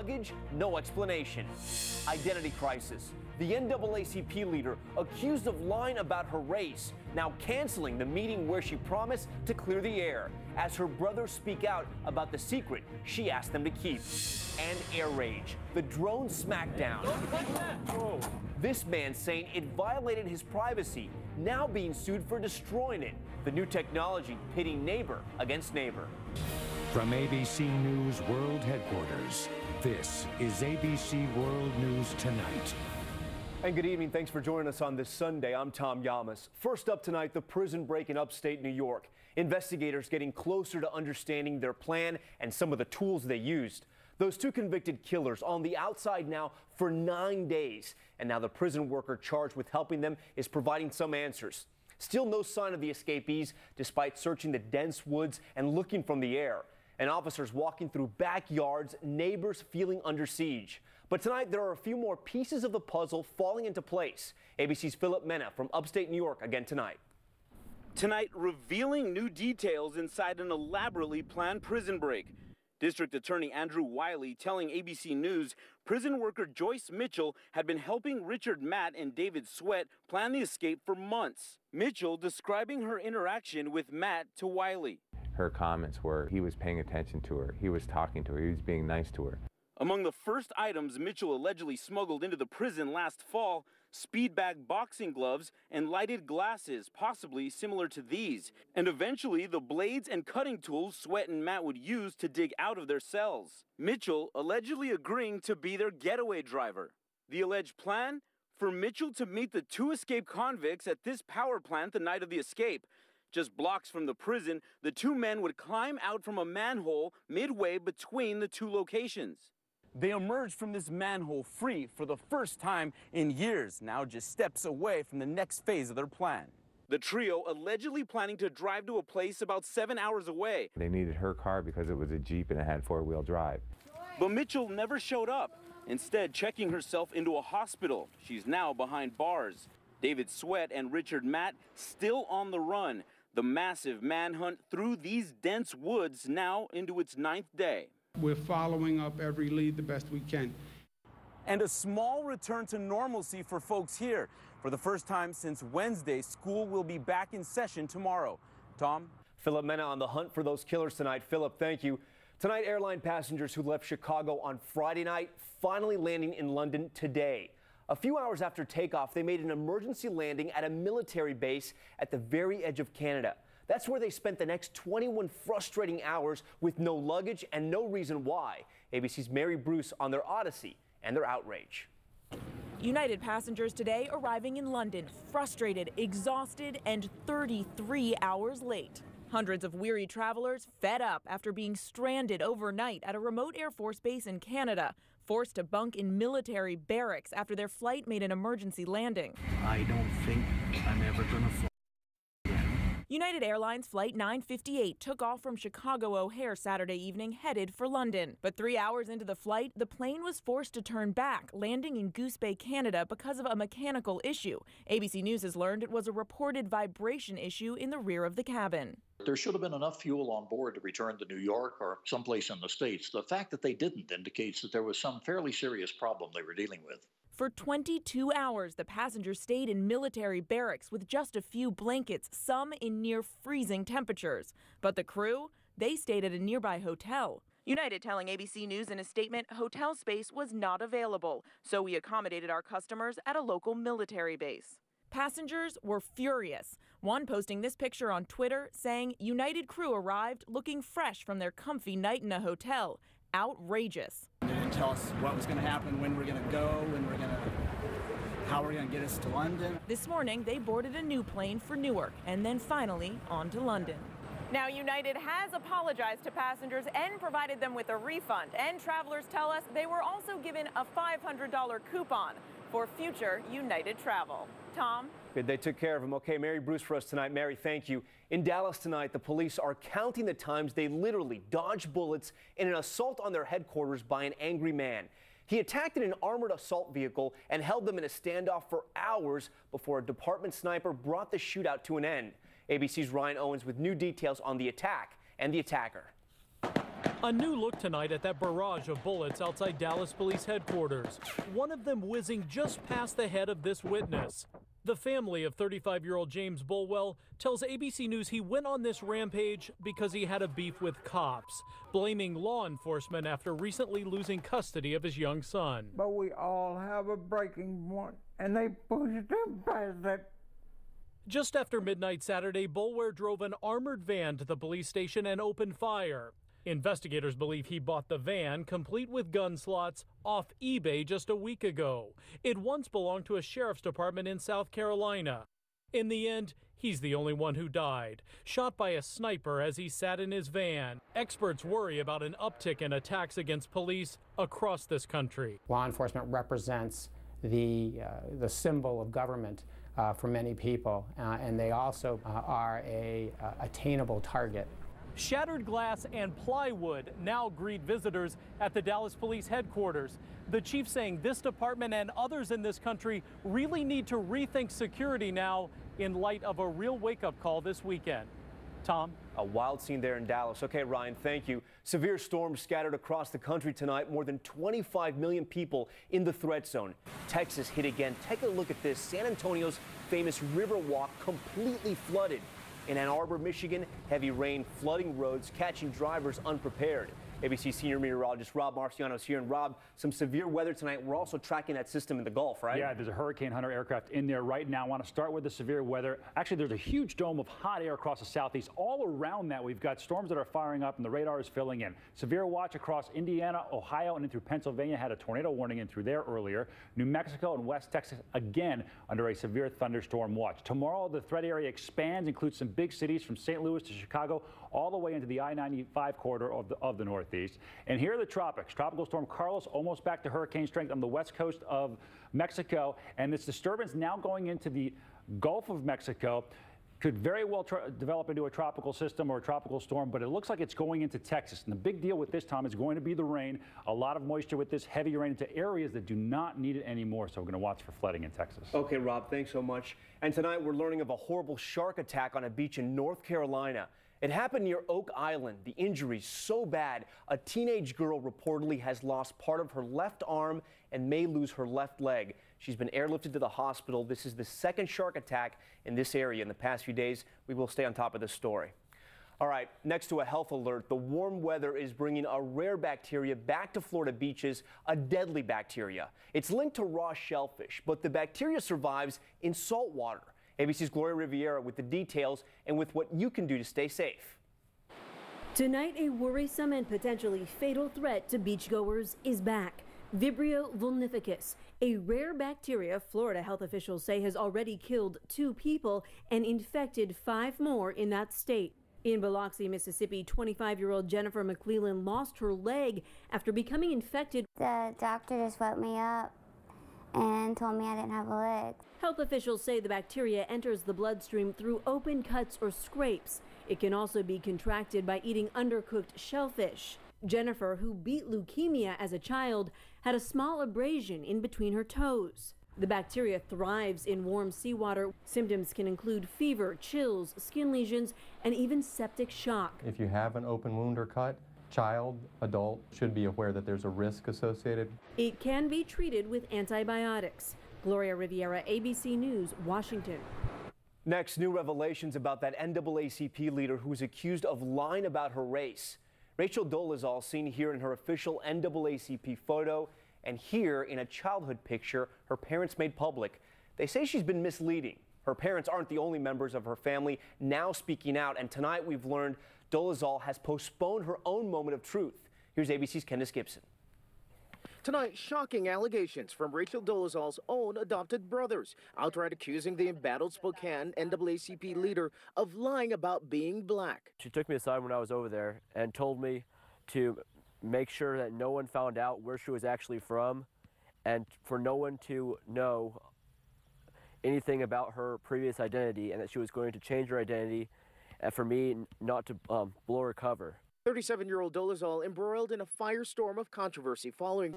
luggage, no explanation. Identity crisis. The NAACP leader accused of lying about her race, now canceling the meeting where she promised to clear the air, as her brothers speak out about the secret she asked them to keep. And air rage, the drone smackdown. This man saying it violated his privacy, now being sued for destroying it. The new technology pitting neighbor against neighbor. From ABC News World Headquarters, this is ABC World News Tonight. And good evening. Thanks for joining us on this Sunday. I'm Tom Yamas. First up tonight, the prison break in upstate New York. Investigators getting closer to understanding their plan and some of the tools they used. Those two convicted killers on the outside now for 9 days. And now the prison worker charged with helping them is providing some answers. Still no sign of the escapees, despite searching the dense woods and looking from the air. And officers walking through backyards, neighbors feeling under siege. But tonight, there are a few more pieces of the puzzle falling into place. ABC's Philip Mena from upstate New York again tonight. Tonight, revealing new details inside an elaborately planned prison break. District Attorney Andrew Wjla telling ABC News prison worker Joyce Mitchell had been helping Richard Matt and David Sweat plan the escape for months. Mitchell describing her interaction with Matt to Wjla. Her comments were he was paying attention to her, he was talking to her, he was being nice to her. Among the first items Mitchell allegedly smuggled into the prison last fall, speed bag boxing gloves and lighted glasses, possibly similar to these. And eventually the blades and cutting tools Sweat and Matt would use to dig out of their cells. Mitchell allegedly agreeing to be their getaway driver. The alleged plan? For Mitchell to meet the two escaped convicts at this power plant the night of the escape. Just blocks from the prison, the two men would climb out from a manhole midway between the two locations. They emerged from this manhole free for the first time in years, now just steps away from the next phase of their plan. The trio allegedly planning to drive to a place about 7 hours away. They needed her car because it was a Jeep and it had four-wheel drive. But Mitchell never showed up, instead checking herself into a hospital. She's now behind bars. David Sweat and Richard Matt still on the run. The massive manhunt through these dense woods now into its 9th day. We're following up every lead the best we can. And a small return to normalcy for folks here. For the first time since Wednesday, school will be back in session tomorrow. Tom? Philip Mena on the hunt for those killers tonight. Philip, thank you. Tonight, airline passengers who left Chicago on Friday night finally landing in London today. A few hours after takeoff, they made an emergency landing at a military base at the very edge of Canada. That's where they spent the next 21 frustrating hours with no luggage and no reason why. ABC's Mary Bruce on their odyssey and their outrage. United passengers today arriving in London, frustrated, exhausted, and 33 hours late. Hundreds of weary travelers fed up after being stranded overnight at a remote Air Force base in Canada, forced to bunk in military barracks after their flight made an emergency landing. I don't think I'm ever going to fly. United Airlines Flight 958 took off from Chicago O'Hare Saturday evening, headed for London. But 3 hours into the flight, the plane was forced to turn back, landing in Goose Bay, Canada, because of a mechanical issue. ABC News has learned it was a reported vibration issue in the rear of the cabin. There should have been enough fuel on board to return to New York or someplace in the States. The fact that they didn't indicates that there was some fairly serious problem they were dealing with. For 22 hours, the passengers stayed in military barracks with just a few blankets, some in near freezing temperatures. But the crew, they stayed at a nearby hotel. United telling ABC News in a statement, hotel space was not available, so we accommodated our customers at a local military base. Passengers were furious. One posting this picture on Twitter saying United crew arrived looking fresh from their comfy night in a hotel. Outrageous. They didn't tell us what was going to happen, when we're going to go, how we're going to get us to London. This morning, they boarded a new plane for Newark and then finally on to London. Now, United has apologized to passengers and provided them with a refund. And travelers tell us they were also given a $500 coupon for future United travel. Tom? Good, they took care of him. Okay, Mary Bruce for us tonight. Mary, thank you. In Dallas tonight, the police are counting the times they literally dodged bullets in an assault on their headquarters by an angry man. He attacked in an armored assault vehicle and held them in a standoff for hours before a department sniper brought the shootout to an end. ABC's Ryan Owens with new details on the attack and the attacker. A new look tonight at that barrage of bullets outside Dallas Police Headquarters, one of them whizzing just past the head of this witness. The family of 35-year-old James Bulwell tells ABC News he went on this rampage because he had a beef with cops, blaming law enforcement after recently losing custody of his young son. But we all have a breaking point, and they pushed him past that. Just after midnight Saturday, Bulwell drove an armored van to the police station and opened fire. Investigators believe he bought the van, complete with gun slots, off eBay just a week ago. It once belonged to a sheriff's department in South Carolina. In the end, he's the only one who died, shot by a sniper as he sat in his van. Experts worry about an uptick in attacks against police across this country. Law enforcement represents the symbol of government for many people, and they also are a attainable target. Shattered glass and plywood now greet visitors at the Dallas Police Headquarters. The chief saying this department and others in this country really need to rethink security now in light of a real wake-up call this weekend. Tom? A wild scene there in Dallas. Okay, Ryan, thank you. Severe storms scattered across the country tonight. More than 25 million people in the threat zone. Texas hit again. Take a look at this. San Antonio's famous River Walk completely flooded. In Ann Arbor, Michigan, heavy rain flooding roads, catching drivers unprepared. ABC senior meteorologist Rob Marciano is here. And Rob, some severe weather tonight. We're also tracking that system in the Gulf, right? Yeah, there's a Hurricane Hunter aircraft in there right now. I want to start with the severe weather. Actually, there's a huge dome of hot air across the southeast. All around that, we've got storms that are firing up and the radar is filling in. Severe watch across Indiana, Ohio, and in through Pennsylvania. Had a tornado warning in through there earlier. New Mexico and West Texas, again, under a severe thunderstorm watch. Tomorrow, the threat area expands, includes some big cities from St. Louis to Chicago, all the way into the I-95 corridor of the Northeast. And here are the tropics. Tropical storm Carlos almost back to hurricane strength on the west coast of Mexico. And this disturbance now going into the Gulf of Mexico could very well develop into a tropical system or a tropical storm, but it looks like it's going into Texas. And the big deal with this, Tom, is going to be the rain. A lot of moisture with this heavy rain into areas that do not need it anymore. So we're going to watch for flooding in Texas. Okay, Rob, thanks so much. And tonight we're learning of a horrible shark attack on a beach in North Carolina. It happened near Oak Island. The injury's so bad, a teenage girl reportedly has lost part of her left arm and may lose her left leg. She's been airlifted to the hospital. This is the second shark attack in this area in the past few days. We will stay on top of this story. All right, next to a health alert, the warm weather is bringing a rare bacteria back to Florida beaches, a deadly bacteria. It's linked to raw shellfish, but the bacteria survives in salt water. ABC's Gloria Riviera with the details and with what you can do to stay safe. Tonight, a worrisome and potentially fatal threat to beachgoers is back. Vibrio vulnificus, a rare bacteria Florida health officials say has already killed 2 people and infected 5 more in that state. In Biloxi, Mississippi, 25-year-old Jennifer McClellan lost her leg after becoming infected. The doctor just woke me up and told me I didn't have a leg. Health officials say the bacteria enters the bloodstream through open cuts or scrapes. It can also be contracted by eating undercooked shellfish. Jennifer, who beat leukemia as a child, had a small abrasion in between her toes. The bacteria thrives in warm seawater. Symptoms can include fever, chills, skin lesions, and even septic shock. If you have an open wound or cut, child, adult should be aware that there's a risk associated. It can be treated with antibiotics. Gloria Riviera, ABC News, Washington. Next, new revelations about that NAACP leader who was accused of lying about her race. Rachel Dolezal seen here in her official NAACP photo and here in a childhood picture her parents made public. They say she's been misleading. Her parents aren't the only members of her family now speaking out, and tonight we've learned Dolezal has postponed her own moment of truth. Here's ABC's Candace Gibson. Tonight, shocking allegations from Rachel Dolezal's own adopted brothers, outright accusing the embattled Spokane NAACP leader of lying about being black. She took me aside when I was over there and told me to make sure that no one found out where she was actually from and for no one to know anything about her previous identity, and that she was going to change her identity and for me not to blow her cover. 37-year-old Dolezal embroiled in a firestorm of controversy following